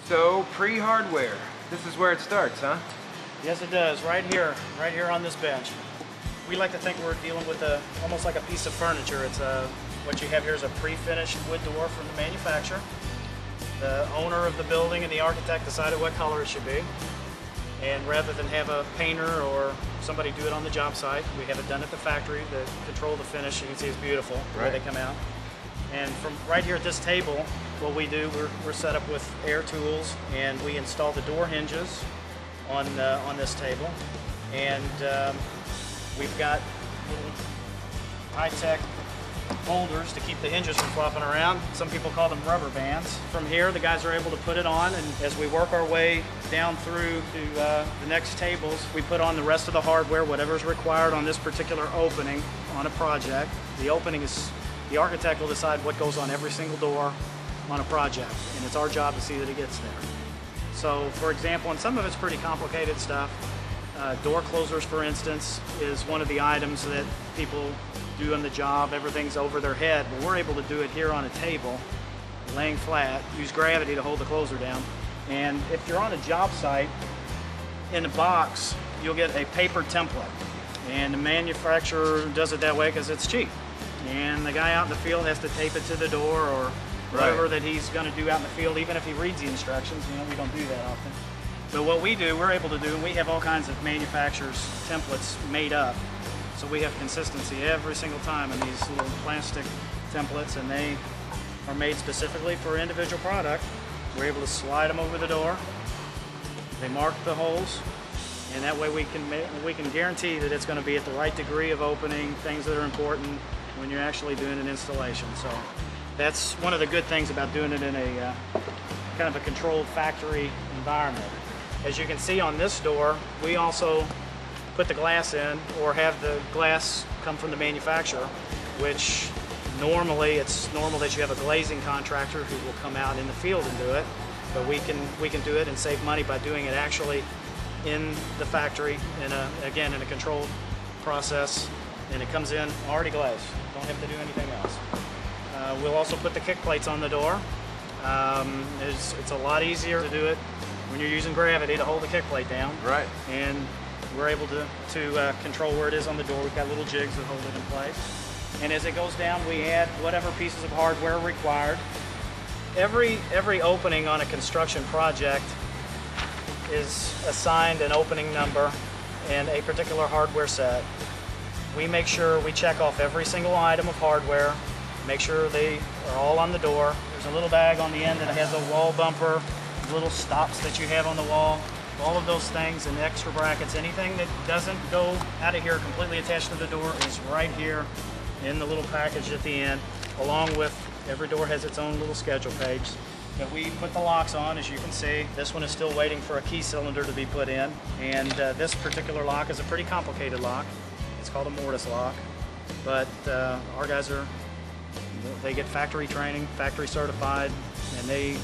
So, pre-hardware. This is where it starts, huh? Yes, it does. Right here on this bench. We like to think we're dealing with almost like a piece of furniture. It's what you have here is a pre-finished wood door from the manufacturer. The owner of the building and the architect decided what color it should be. And rather than have a painter or somebody do it on the job site, we have it done at the factory to control the finish. You can see it's beautiful the way they come out. And from right here at this table, what we do, we're set up with air tools, and we install the door hinges on this table. And we've got little high-tech holders to keep the hinges from flopping around. Some people call them rubber bands. From here, the guys are able to put it on, and as we work our way down through to the next tables, we put on the rest of the hardware, whatever's required on this particular opening on a project. The opening is, the architect will decide what goes on every single door on a project, and it's our job to see that it gets there. So, for example, and some of it's pretty complicated stuff. Door closers, for instance, is one of the items that people do on the job. Everything's over their head, but we're able to do it here on a table, laying flat, use gravity to hold the closer down. And if you're on a job site, in the box, you'll get a paper template. And the manufacturer does it that way because it's cheap. And the guy out in the field has to tape it to the door or whatever that he's going to do out in the field, even if he reads the instructions. You know, we don't do that often. But what we do, we're able to do, and we have all kinds of manufacturers' templates made up. So we have consistency every single time in these little plastic templates, and they are made specifically for individual product. We're able to slide them over the door. They mark the holes, and that way we can guarantee that it's going to be at the right degree of opening, things that are important when you're actually doing an installation. So that's one of the good things about doing it in a kind of a controlled factory environment. As you can see on this door, we also put the glass in, or have the glass come from the manufacturer, which normally it's normal that you have a glazing contractor who will come out in the field and do it, but we can do it and save money by doing it actually in the factory in a controlled process, and it comes in already glazed. Don't have to do anything else. We'll also put the kick plates on the door. It's a lot easier to do it when you're using gravity to hold the kick plate down. Right. And we're able to control where it is on the door. We've got little jigs that hold it in place. And as it goes down, we add whatever pieces of hardware are required. Every opening on a construction project is assigned an opening number and a particular hardware set. We make sure we check off every single item of hardware, make sure they are all on the door. There's a little bag on the end that has a wall bumper, little stops that you have on the wall, all of those things, and extra brackets. Anything that doesn't go out of here completely attached to the door is right here in the little package at the end, along with every door has its own little schedule page that we put the locks on. As you can see, this one is still waiting for a key cylinder to be put in, and this particular lock is a pretty complicated lock. It's called a mortise lock, but our guys they get factory training, factory certified, and they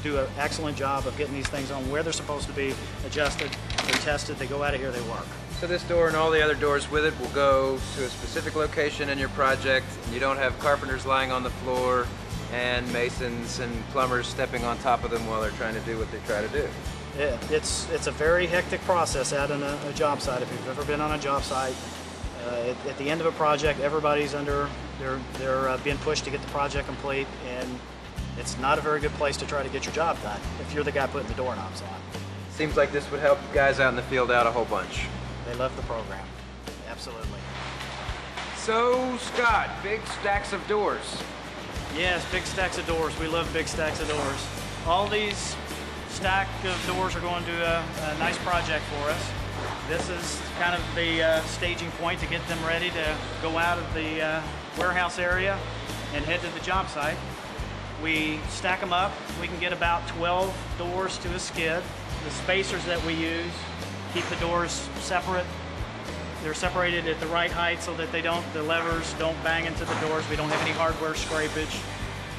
do an excellent job of getting these things on where they're supposed to be, adjusted, they're tested, they go out of here, they work. So this door and all the other doors with it will go to a specific location in your project, and you don't have carpenters lying on the floor and masons and plumbers stepping on top of them while they're trying to do what they try to do. Yeah, it's a very hectic process out on a job site. If you've ever been on a job site, at the end of a project, everybody's they're being pushed to get the project complete, and it's not a very good place to try to get your job done if you're the guy putting the doorknobs on. Seems like this would help guys out in the field out a whole bunch. They love the program, absolutely. So, Scott, big stacks of doors. Yes, big stacks of doors. We love big stacks of doors. All these stack of doors are going to a nice project for us. This is kind of the staging point to get them ready to go out of the warehouse area and head to the job site. We stack them up. We can get about 12 doors to a skid. The spacers that we use keep the doors separate. They're separated at the right height so that the levers don't bang into the doors. We don't have any hardware scrapage.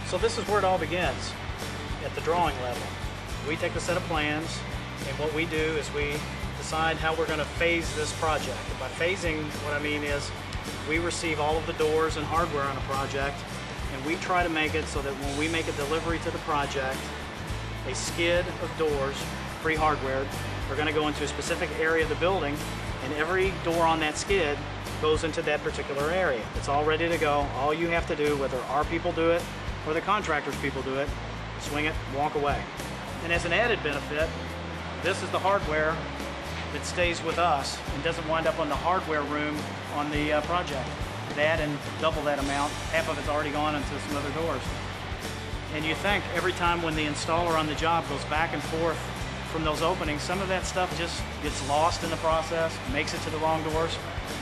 So this is where it all begins, at the drawing level. We take a set of plans, and what we do is we decide how we're going to phase this project. And by phasing, what I mean is we receive all of the doors and hardware on a project, and we try to make it so that when we make a delivery to the project, a skid of doors, pre-hardwared. They're going to go into a specific area of the building, and every door on that skid goes into that particular area. It's all ready to go. All you have to do, whether our people do it or the contractor's people do it, swing it, walk away. And as an added benefit, this is the hardware that stays with us and doesn't wind up on the hardware room on the project. That and double that amount, half of it's already gone into some other doors. And you think every time when the installer on the job goes back and forth from those openings, some of that stuff just gets lost in the process, makes it to the wrong doors.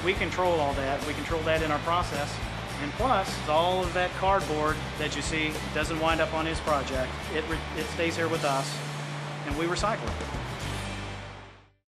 We control all that. We control that in our process. And plus, all of that cardboard that you see doesn't wind up on his project. It stays here with us, and we recycle it.